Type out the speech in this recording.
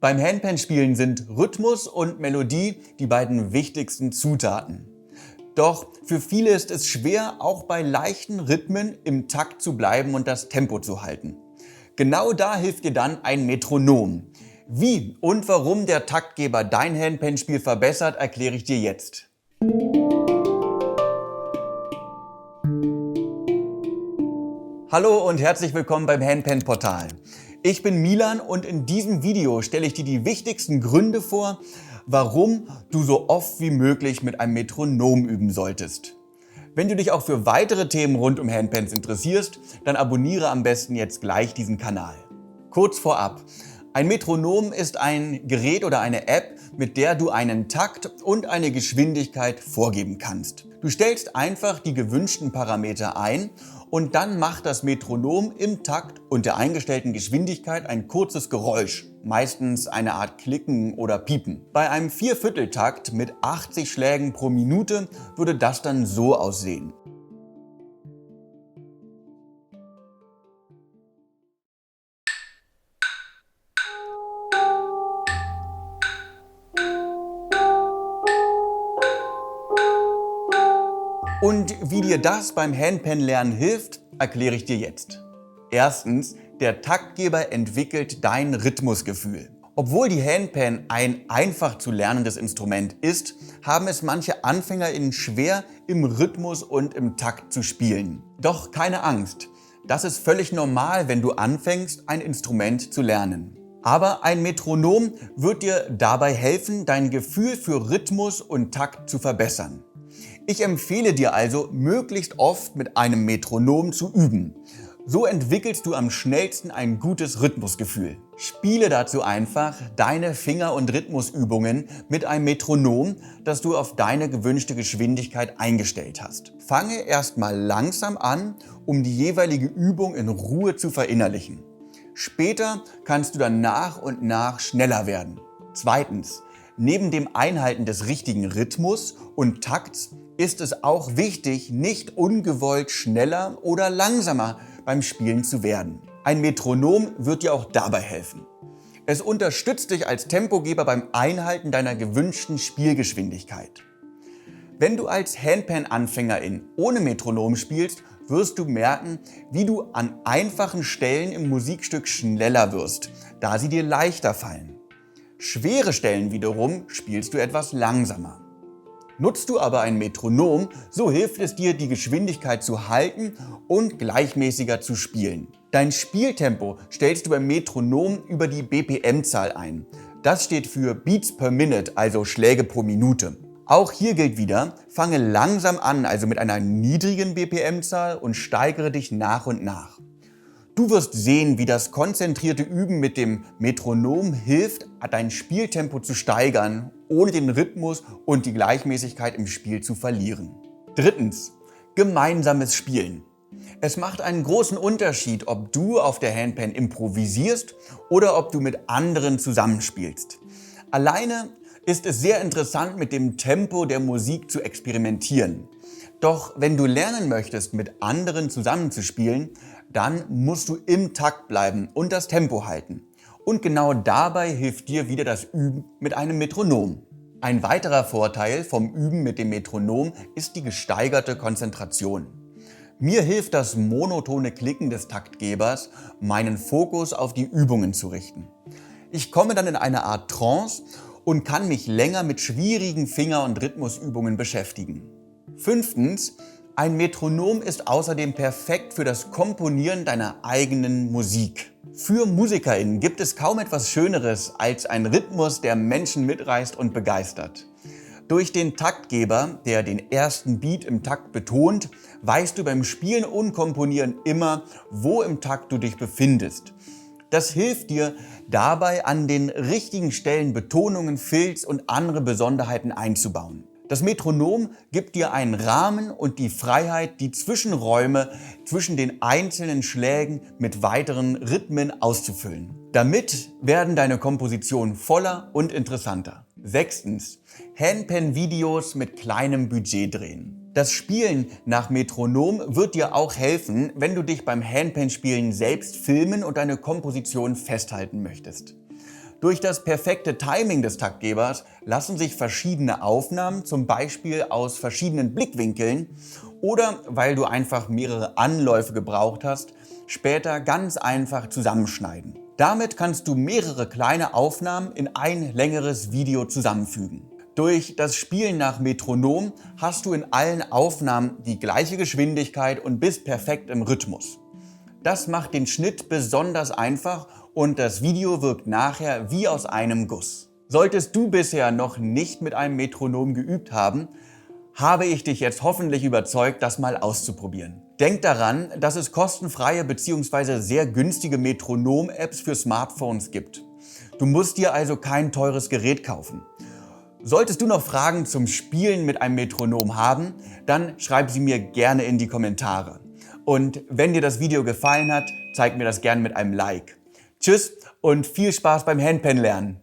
Beim Handpan-Spielen sind Rhythmus und Melodie die beiden wichtigsten Zutaten. Doch für viele ist es schwer, auch bei leichten Rhythmen im Takt zu bleiben und das Tempo zu halten. Genau da hilft dir dann ein Metronom. Wie und warum der Taktgeber dein Handpan-Spiel verbessert, erkläre ich dir jetzt. Hallo und herzlich willkommen beim Handpan-Portal. Ich bin Milan und in diesem Video stelle ich dir die wichtigsten Gründe vor, warum du so oft wie möglich mit einem Metronom üben solltest. Wenn du dich auch für weitere Themen rund um Handpans interessierst, dann abonniere am besten jetzt gleich diesen Kanal. Kurz vorab: Ein Metronom ist ein Gerät oder eine App, mit der du einen Takt und eine Geschwindigkeit vorgeben kannst. Du stellst einfach die gewünschten Parameter ein und dann macht das Metronom im Takt und der eingestellten Geschwindigkeit ein kurzes Geräusch, meistens eine Art Klicken oder Piepen. Bei einem Viervierteltakt mit 80 Schlägen pro Minute würde das dann so aussehen. Und wie dir das beim Handpan-Lernen hilft, erkläre ich dir jetzt. Erstens, der Taktgeber entwickelt dein Rhythmusgefühl. Obwohl die Handpan ein einfach zu lernendes Instrument ist, haben es manche AnfängerInnen schwer, im Rhythmus und im Takt zu spielen. Doch keine Angst, das ist völlig normal, wenn du anfängst, ein Instrument zu lernen. Aber ein Metronom wird dir dabei helfen, dein Gefühl für Rhythmus und Takt zu verbessern. Ich empfehle dir also, möglichst oft mit einem Metronom zu üben. So entwickelst du am schnellsten ein gutes Rhythmusgefühl. Spiele dazu einfach deine Finger- und Rhythmusübungen mit einem Metronom, das du auf deine gewünschte Geschwindigkeit eingestellt hast. Fange erstmal langsam an, um die jeweilige Übung in Ruhe zu verinnerlichen. Später kannst du dann nach und nach schneller werden. Zweitens: Neben dem Einhalten des richtigen Rhythmus und Takts ist es auch wichtig, nicht ungewollt schneller oder langsamer beim Spielen zu werden. Ein Metronom wird dir auch dabei helfen. Es unterstützt dich als Tempogeber beim Einhalten deiner gewünschten Spielgeschwindigkeit. Wenn du als Handpan-Anfängerin ohne Metronom spielst, wirst du merken, wie du an einfachen Stellen im Musikstück schneller wirst, da sie dir leichter fallen. Schwere Stellen wiederum spielst du etwas langsamer. Nutzt du aber ein Metronom, so hilft es dir, die Geschwindigkeit zu halten und gleichmäßiger zu spielen. Dein Spieltempo stellst du beim Metronom über die BPM-Zahl ein. Das steht für Beats per Minute, also Schläge pro Minute. Auch hier gilt wieder: Fange langsam an, also mit einer niedrigen BPM-Zahl, und steigere dich nach und nach. Du wirst sehen, wie das konzentrierte Üben mit dem Metronom hilft, dein Spieltempo zu steigern, ohne den Rhythmus und die Gleichmäßigkeit im Spiel zu verlieren. Drittens: Gemeinsames Spielen. Es macht einen großen Unterschied, ob du auf der Handpan improvisierst oder ob du mit anderen zusammenspielst. Alleine ist es sehr interessant, mit dem Tempo der Musik zu experimentieren. Doch wenn du lernen möchtest, mit anderen zusammenzuspielen, dann musst du im Takt bleiben und das Tempo halten. Und genau dabei hilft dir wieder das Üben mit einem Metronom. Ein weiterer Vorteil vom Üben mit dem Metronom ist die gesteigerte Konzentration. Mir hilft das monotone Klicken des Taktgebers, meinen Fokus auf die Übungen zu richten. Ich komme dann in eine Art Trance und kann mich länger mit schwierigen Finger- und Rhythmusübungen beschäftigen. Fünftens: Ein Metronom ist außerdem perfekt für das Komponieren deiner eigenen Musik. Für MusikerInnen gibt es kaum etwas Schöneres als ein Rhythmus, der Menschen mitreißt und begeistert. Durch den Taktgeber, der den ersten Beat im Takt betont, weißt du beim Spielen und Komponieren immer, wo im Takt du dich befindest. Das hilft dir dabei, an den richtigen Stellen Betonungen, Filz und andere Besonderheiten einzubauen. Das Metronom gibt dir einen Rahmen und die Freiheit, die Zwischenräume zwischen den einzelnen Schlägen mit weiteren Rhythmen auszufüllen. Damit werden deine Kompositionen voller und interessanter. Sechstens: Handpan-Videos mit kleinem Budget drehen. Das Spielen nach Metronom wird dir auch helfen, wenn du dich beim Handpan-Spielen selbst filmen und deine Komposition festhalten möchtest. Durch das perfekte Timing des Taktgebers lassen sich verschiedene Aufnahmen, zum Beispiel aus verschiedenen Blickwinkeln oder weil du einfach mehrere Anläufe gebraucht hast, später ganz einfach zusammenschneiden. Damit kannst du mehrere kleine Aufnahmen in ein längeres Video zusammenfügen. Durch das Spielen nach Metronom hast du in allen Aufnahmen die gleiche Geschwindigkeit und bist perfekt im Rhythmus. Das macht den Schnitt besonders einfach und das Video wirkt nachher wie aus einem Guss. Solltest du bisher noch nicht mit einem Metronom geübt haben, habe ich dich jetzt hoffentlich überzeugt, das mal auszuprobieren. Denk daran, dass es kostenfreie bzw. sehr günstige Metronom-Apps für Smartphones gibt. Du musst dir also kein teures Gerät kaufen. Solltest du noch Fragen zum Spielen mit einem Metronom haben, dann schreib sie mir gerne in die Kommentare. Und wenn dir das Video gefallen hat, zeig mir das gerne mit einem Like. Tschüss und viel Spaß beim Handpan lernen!